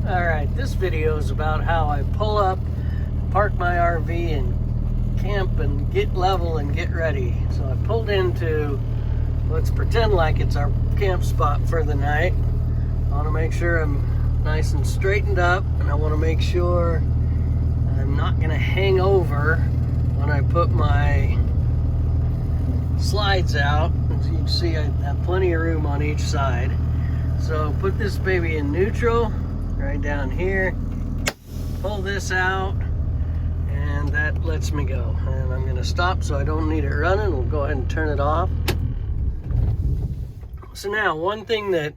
Alright, this video is about how I pull up, park my RV and camp and get level and get ready. So I pulled into, let's pretend like it's our camp spot for the night. I want to make sure I'm nice and straightened up, and I want to make sure I'm not going to hang over when I put my slides out. As you can see, I have plenty of room on each side. So put this baby in neutral right down here, pull this out, and that lets me go. And I'm going to stop so I don't need it running. We'll go ahead and turn it off. So now one thing that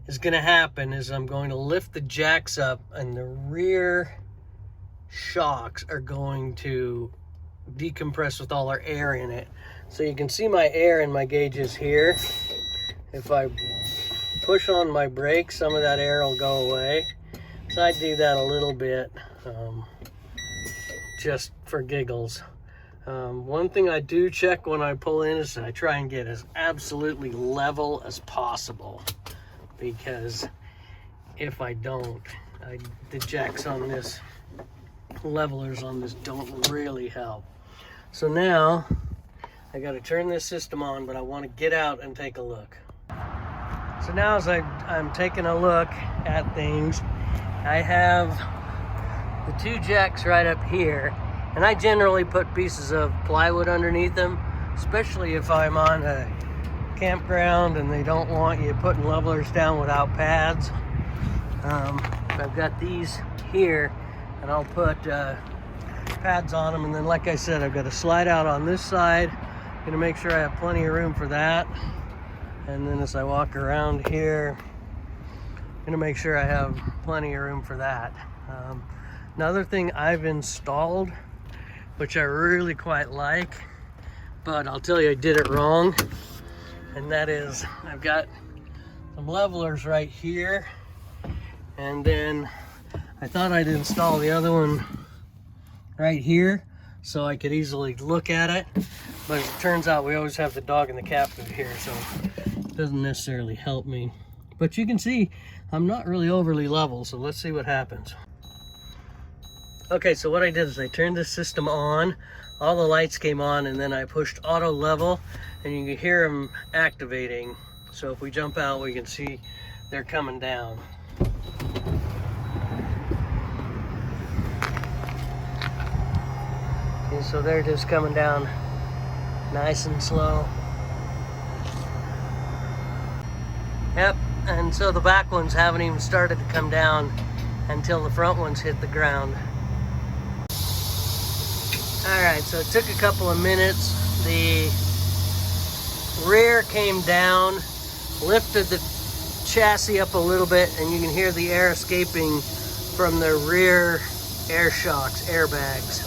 is going to happen is I'm going to lift the jacks up, and the rear shocks are going to decompress with all our air in it. So you can see my air in my gauges here. If I push on my brake, some of that air will go away. So I do that a little bit just for giggles. One thing I do check when I pull in is I try and get as absolutely level as possible, because if I don't, the jacks on this, levelers on this don't really help. So now I got to turn this system on, but I want to get out and take a look. So now as I'm taking a look at things, I have the two jacks right up here, and I generally put pieces of plywood underneath them, especially if I'm on a campground and they don't want you putting levelers down without pads. I've got these here, and I'll put pads on them, and then like I said, I've got a slide out on this side. I'm gonna make sure I have plenty of room for that. And then as I walk around here, I'm gonna make sure I have plenty of room for that. Another thing I've installed, which I really quite like, but I'll tell you I did it wrong, and that is I've got some levelers right here, and then I thought I'd install the other one right here so I could easily look at it, but it turns out we always have the dog and the captive here, so it doesn't necessarily help me. But you can see I'm not really overly level, so let's see what happens. Okay, so what I did is I turned this system on, all the lights came on, and then I pushed auto level, and you can hear them activating. So if we jump out, we can see they're coming down. Okay, so they're just coming down nice and slow. Yep, and so the back ones haven't even started to come down until the front ones hit the ground. Alright, so it took a couple of minutes. The rear came down, lifted the chassis up a little bit, and you can hear the air escaping from the rear air shocks, airbags.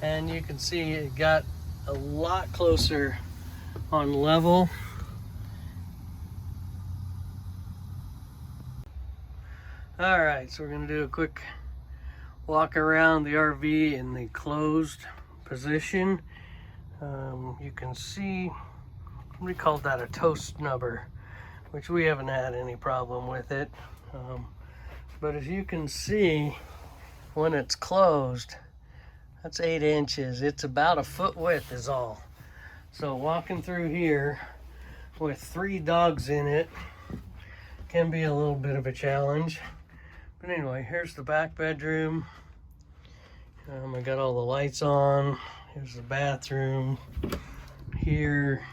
And you can see it got a lot closer on level. Alright, so we're going to do a quick walk around the RV in the closed position. You can see, we called that a toe snubber, which we haven't had any problem with it. But as you can see, when it's closed, that's 8 inches. It's about a foot width is all. So walking through here with 3 dogs in it can be a little bit of a challenge. But anyway, here's the back bedroom. I got all the lights on. Here's the bathroom. Here,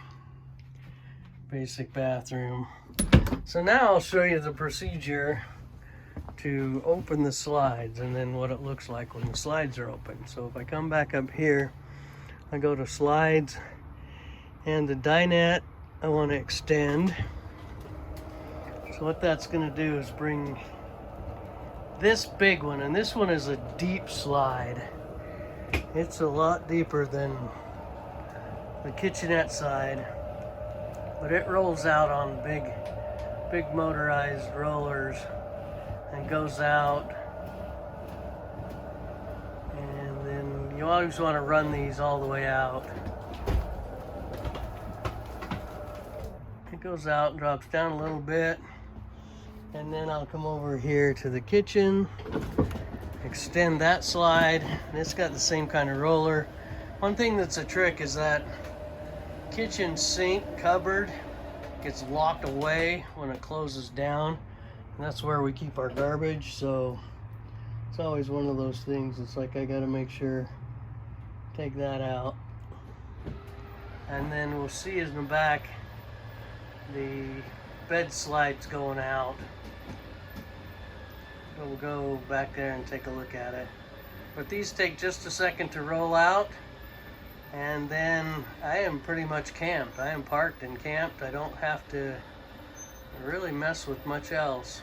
basic bathroom. So now I'll show you the procedure to open the slides, and then what it looks like when the slides are open. So if I come back up here, I go to slides, and the dinette I want to extend. So what that's going to do is bring this big one, and this one is a deep slide. It's a lot deeper than the kitchenette side, but it rolls out on big motorized rollers and goes out. And then you always want to run these all the way out. It goes out and drops down a little bit, And then I'll come over here to the kitchen, extend that slide, and it's got the same kind of roller. One thing that's a trick is that kitchen sink cupboard gets locked away when it closes down, and that's where we keep our garbage. So it's always one of those things. It's like I gotta make sure, take that out. And then we'll see in the back the bed slides going out. We'll go back there and take a look at it. But these take just a second to roll out, and then I am pretty much camped. I am parked and camped. I don't have to really mess with much else.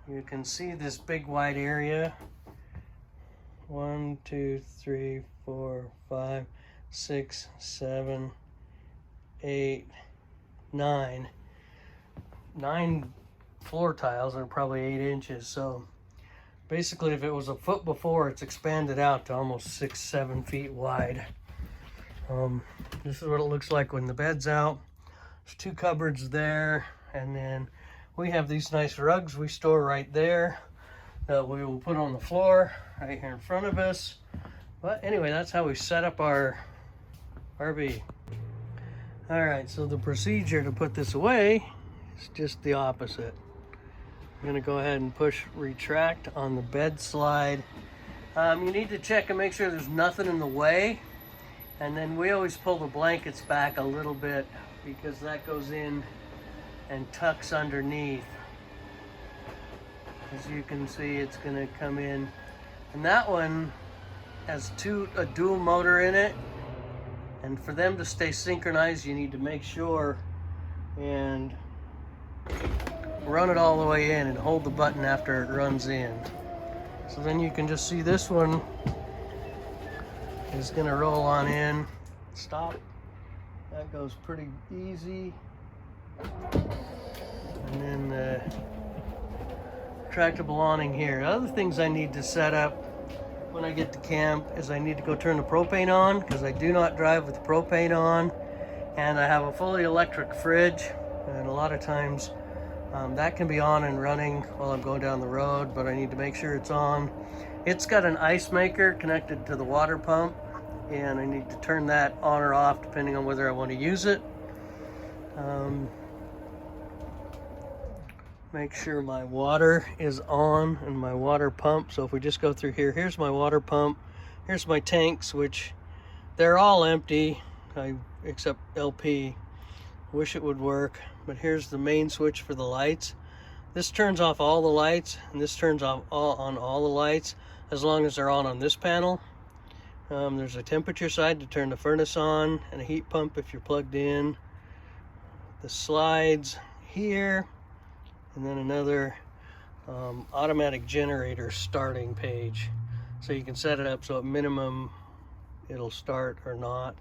You can see this big wide area. 1, 2, 3, 4, 5, 6, 7, 8, 9. 9 floor tiles are probably 8 inches. So basically, if it was a foot before, it's expanded out to almost 6, 7 feet wide. This is what it looks like when the bed's out. There's 2 cupboards there, and then we have these nice rugs we store right there that we will put on the floor right here in front of us. But anyway, that's how we set up our RV. All right, so the procedure to put this away is just the opposite. I'm gonna go ahead and push retract on the bed slide. You need to check and make sure there's nothing in the way. And then we always pull the blankets back a little bit because that goes in and tucks underneath. As you can see, it's gonna come in. And that one has a dual motor in it. And for them to stay synchronized, you need to make sure and run it all the way in and hold the button after it runs in. So then you can just see this one is gonna roll on in. Stop. That goes pretty easy. And then the retractable awning here. Other things I need to set up when I get to camp is I need to go turn the propane on, because I do not drive with the propane on. And I have a fully electric fridge, and a lot of times that can be on and running while I'm going down the road, but I need to make sure it's on. It's got an ice maker connected to the water pump, and I need to turn that on or off depending on whether I want to use it. Make sure my water is on and my water pump. So if we just go through here, here's my water pump, here's my tanks, which they're all empty except LP. Wish it would work. But here's the main switch for the lights. This turns off all the lights, and this turns off on all the lights as long as they're on this panel. There's a temperature side to turn the furnace on, and a heat pump if you're plugged in. The slides here, and then another automatic generator starting page. So you can set it up so at minimum it'll start or not.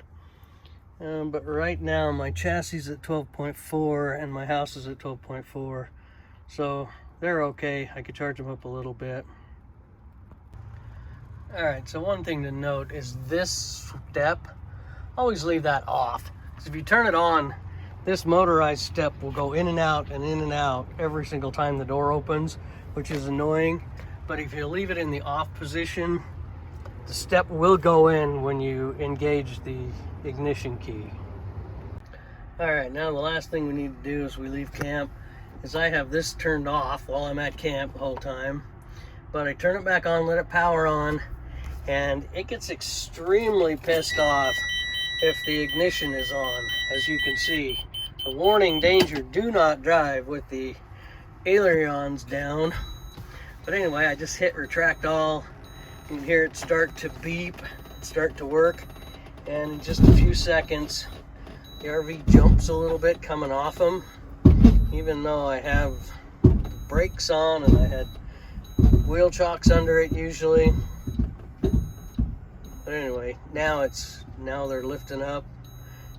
But right now my chassis is at 12.4 and my house is at 12.4. So they're okay. I could charge them up a little bit. All right, so one thing to note is this step, always leave that off. Because if you turn it on, this motorized step will go in and out every single time the door opens, which is annoying. But if you leave it in the off position, the step will go in when you engage the ignition key. All right, now the last thing we need to do as we leave camp is I have this turned off while I'm at camp the whole time. But I turn it back on, let it power on, and it gets extremely pissed off if the ignition is on. As you can see, the warning, danger, do not drive with the ailerons down. But anyway, I just hit retract all. You can hear it start to beep, start to work, and in just a few seconds the RV jumps a little bit coming off them, even though I have brakes on and I had wheel chocks under it usually. But anyway, now they're lifting up.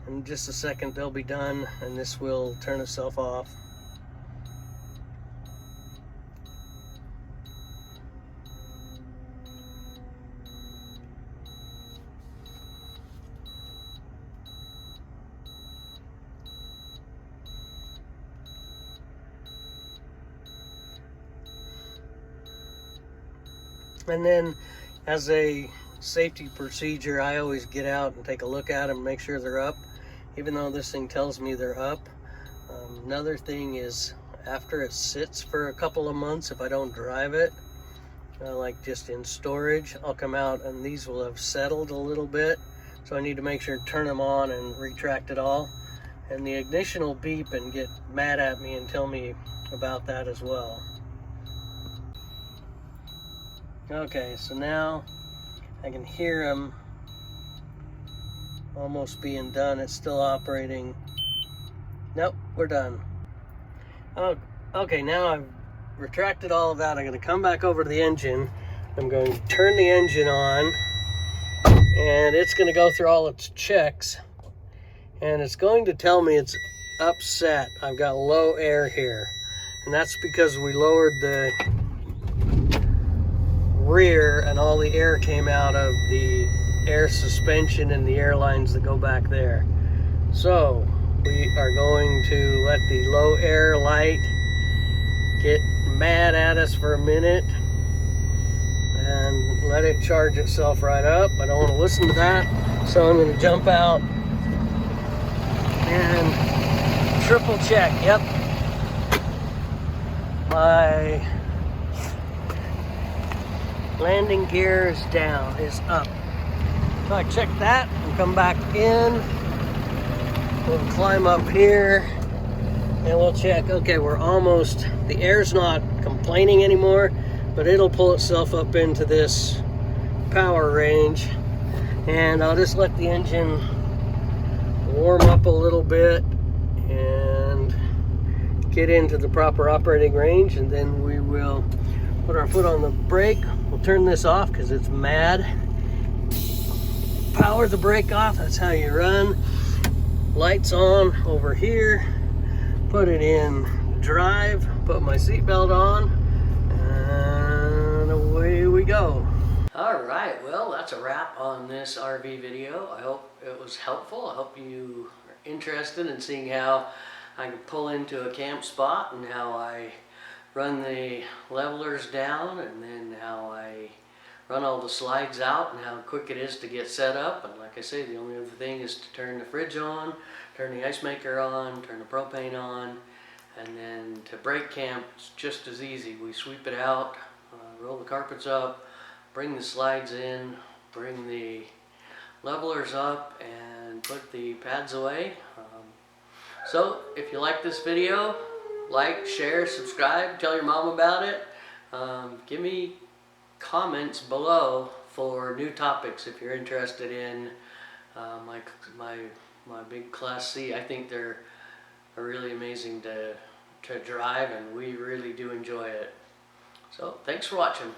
In just a second they'll be done and this will turn itself off. And then as a safety procedure, I always get out and take a look at them, make sure they're up, even though this thing tells me they're up. Another thing is, after it sits for a couple of months, if I don't drive it, like just in storage, I'll come out and these will have settled a little bit. So I need to make sure to turn them on and retract it all. And the ignition will beep and get mad at me and tell me about that as well. Okay, so now I can hear them almost being done. It's still operating. Nope, we're done. Oh, okay, now I've retracted all of that. I'm going to come back over to the engine. I'm going to turn the engine on, and it's going to go through all its checks, and it's going to tell me it's upset. I've got low air here, and that's because we lowered the rear and all the air came out of the air suspension and the air lines that go back there. So we are going to let the low air light get mad at us for a minute and let it charge itself right up. I don't want to listen to that, so I'm going to jump out and triple check. Yep, my landing gear is down, is up. So I check that and come back in. We'll climb up here and we'll check. Okay, we're almost, the air's not complaining anymore, but it'll pull itself up into this power range. And I'll just let the engine warm up a little bit and get into the proper operating range, and then we will put our foot on the brake. We'll turn this off because it's mad. Power the brake off, that's how you run. Lights on over here. Put it in drive, put my seatbelt on, and away we go. All right, well, that's a wrap on this RV video. I hope it was helpful. I hope you are interested in seeing how I can pull into a camp spot and how I run the levelers down, and then how I run all the slides out and how quick it is to get set up. And like I say, the only other thing is to turn the fridge on, turn the ice maker on, turn the propane on, and then to break camp, it's just as easy. We sweep it out, roll the carpets up, bring the slides in, bring the levelers up, and put the pads away. So if you like this video, like, share, subscribe, tell your mom about it. Give me comments below for new topics if you're interested in my big Class C. I think they're really amazing to drive, and we really do enjoy it. So thanks for watching.